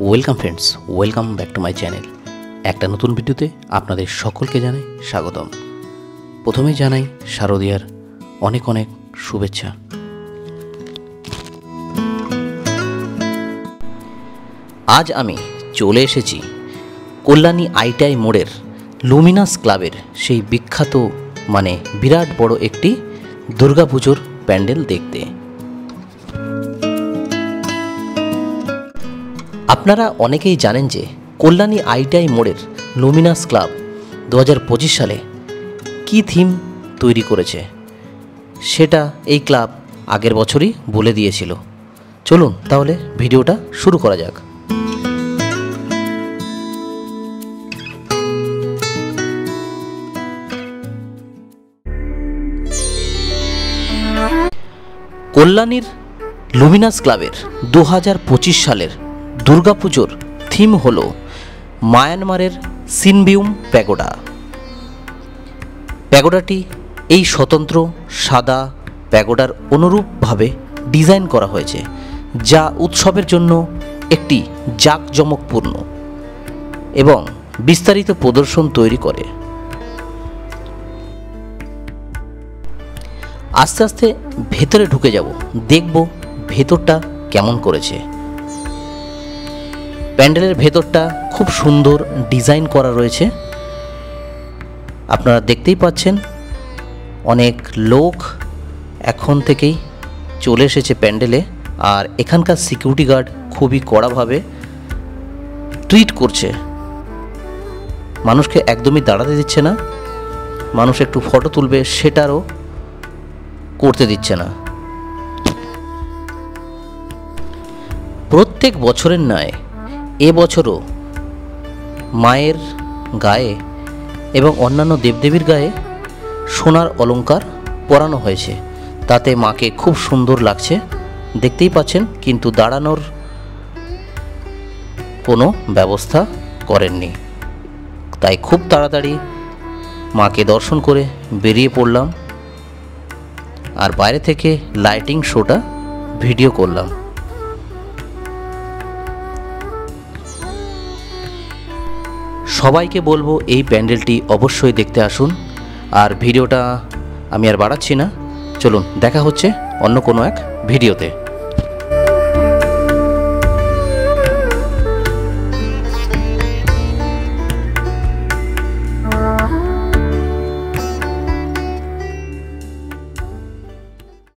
Welcome friends, welcome back to my channel. একটা নতুন ভিডিওতে আপনাদের সকলকে জানাই স্বাগতম। প্রথমেই জানাই শারদীয়ার অনেক অনেক শুভেচ্ছা। আজ আমি চলে এসেছি কল্যাণী আইটিআই মোড়ের লুমিনাস ক্লাবের সেই বিখ্যাত বিরাট বড় একটি দুর্গাপুজোর প্যান্ডেল দেখতে। আপনারা অনেকেই জানেন যে কল্যাণী আইটিআই মোড়ের লুমিনাস ক্লাব 2025 সালে কী থিম তৈরি করেছে সেটা এই ক্লাব আগের বছরই বলে দিয়েছিল। চলুন তাহলে ভিডিওটা শুরু করা যাক। কল্যাণীর লুমিনাস ক্লাবের 2025 সালের দুর্গাপুজোর থিম হলো মায়ানমারের সিনবিউম প্যাগোডা। প্যাগোডাটি এই স্বতন্ত্র সাদা প্যাগোডার অনুরূপভাবে ডিজাইন করা হয়েছে, যা উৎসবের জন্য একটি জাঁকজমকপূর্ণ এবং বিস্তারিত প্রদর্শন তৈরি করে। আস্তে আস্তে ভেতরে ঢুকে যাব, দেখব ভেতরটা কেমন করেছে। প্যান্ডেলের ভেতরটা খুব সুন্দর ডিজাইন করা রয়েছে, আপনারা দেখতেই পাচ্ছেন। অনেক লোক এখন থেকেই চলে এসেছে প্যান্ডেলে, আর এখানকার সিকিউরিটি গার্ড খুবই কড়াভাবে ট্রিট করছে। মানুষকে একদমই দাঁড়াতে দিচ্ছে না, মানুষ একটু ফটো তুলবে সেটারও করতে দিচ্ছে না। প্রত্যেক বছরের ন্যায় এবছরও মায়ের গায়ে এবং অন্যান্য দেবদেবীর গায়ে সোনার অলংকার পরানো হয়েছে, তাতে মাকে খুব সুন্দর লাগছে, দেখতেই পাচ্ছেন। কিন্তু দাঁড়ানোর কোনো ব্যবস্থা করেননি, তাই খুব তাড়াতাড়ি মাকে দর্শন করে বেরিয়ে পড়লাম, আর বাইরে থেকে লাইটিং শোটা ভিডিও করলাম। সবাইকে বলবো এই প্যান্ডেলটি অবশ্যই দেখতে আসুন। আর ভিডিওটা আমি আর বাড়াচ্ছি না, চলুন দেখা হচ্ছে অন্য কোনো এক ভিডিওতে।